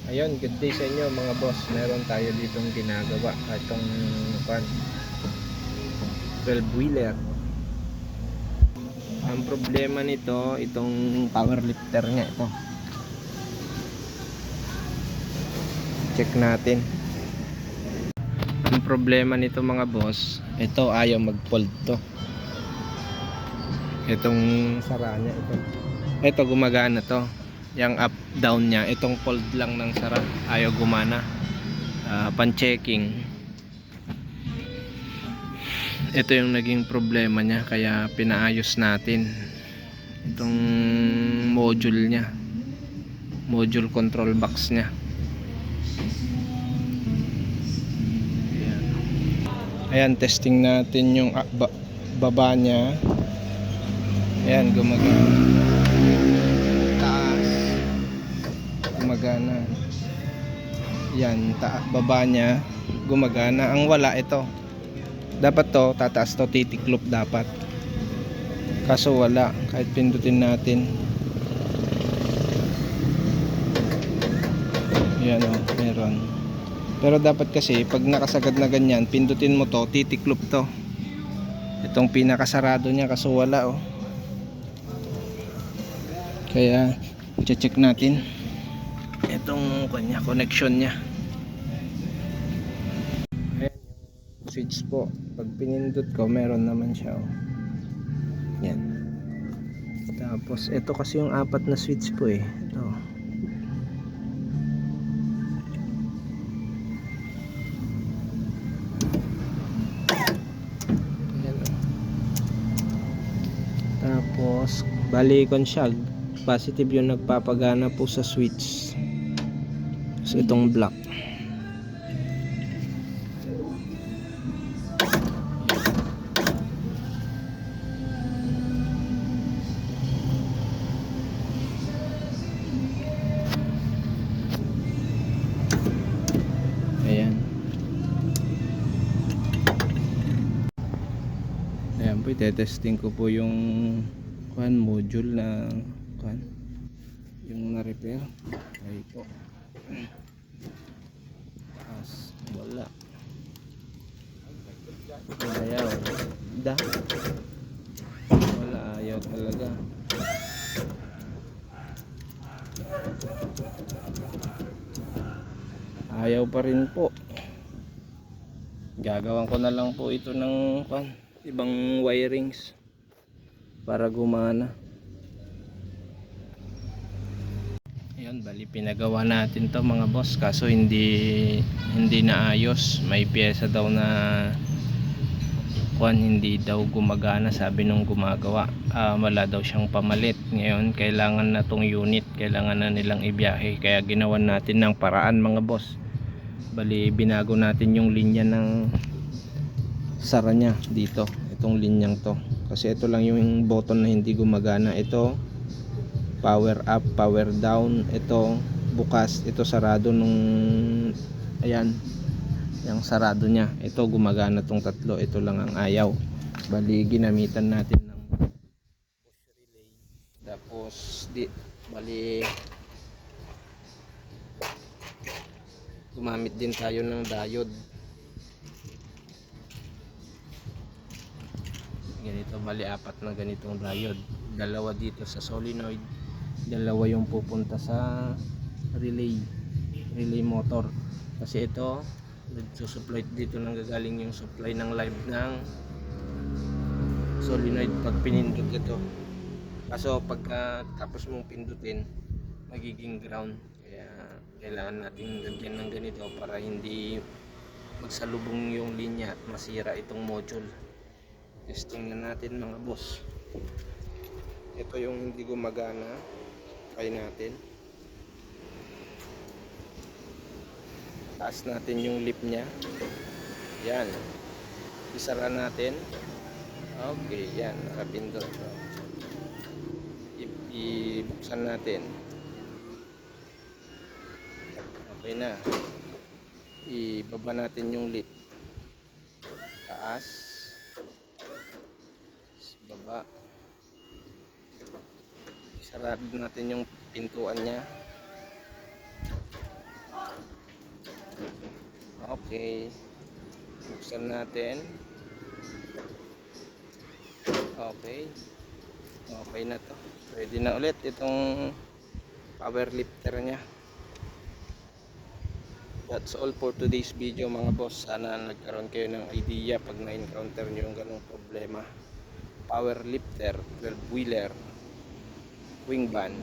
Ayun, good day sa inyo mga boss. Meron tayo ditong ginagawa. Itong 12 wheeler. Ang problema nito, itong power lifter nya ito. Check natin. Ang problema nito mga boss, ito ayaw mag-fold to. Itong sara nya ito. Ito gumagana to. Yang up down nya, itong fold lang ng sara, ayaw gumana. Pan-checking. Ito yung naging problema niya, kaya pinaayos natin itong module nya, module control box nya. Ayan, testing natin yung baba nya. Ayan, gumagana. Taas gumagana. Yan, baba nya gumagana. Ang wala ito, dapat to tataas to, titiklop dapat, kaso wala. Kahit pindutin natin, yan o, meron. Pero dapat kasi pag nakasagad na ganyan, pindutin mo to, titiklop to. Itong pinakasarado nya, kaso wala o. Kaya check natin itong kanya, connection nya. Ayan yung switch po. Pag pinindot ko, meron naman siya oh. Yan. Tapos ito kasi yung apat na switch po eh. Ito. Yan oh. Tapos balikon siya. Positive yung nagpapagana po sa switch. So itong black. Ayan. Ayan po, testing ko po yung module na yung na-repair. Ay po. Taas, wala. Ayaw. Wala, ayaw talaga. Ayaw pa rin po. Gagawan ko na lang po ito ng ibang wirings para gumana. Ayan, bali pinagawa natin to mga boss, kaso hindi naayos. May pyesa daw na hindi daw gumagana, sabi nung gumagawa. Wala daw siyang pamalit. Ngayon kailangan na tong unit, kailangan na nilang ibiyahe, kaya ginawan natin ng paraan mga boss. Bali binago natin yung linya ng sara nya dito, itong linyang to, kasi ito lang yung button na hindi gumagana. Ito power up, power down, ito bukas, ito sarado nung ayan, yung sarado nya. Ito gumagana tong tatlo, ito lang ang ayaw. Bali ginamitan natin ng push relay. Tapos bali gumamit din tayo ng diode. Ganito, bali apat na ganitong diode. Dalawa dito sa solenoid, dalawa yung pupunta sa relay motor. Kasi ito nagsusupply dito, nang gagaling yung supply ng live ng solenoid pag pinindot ito. Kaso pagka tapos mong pindutin, magiging ground. Kaya kailangan natin lagyan ng ganito para hindi magsalubong yung linya at masira itong module. Testing na natin mga boss. Ito yung hindi gumagana. Try natin. Taas natin yung lip nya. Yan. Isara natin. Okay, yan. Nakapindot. Ibuksan natin. Okay na. Ibaba natin yung lip. Taas. Baba. Isarado natin yung pintuan nya. Okay, buksan natin. Okay, okay na to. Ready na ulit itong power lifter nya. That's all for today's video mga boss. Sana nagkaroon kayo ng idea pag na-encounter nyo yung ganong problema. Power lifter, 12 wheeler, wing van.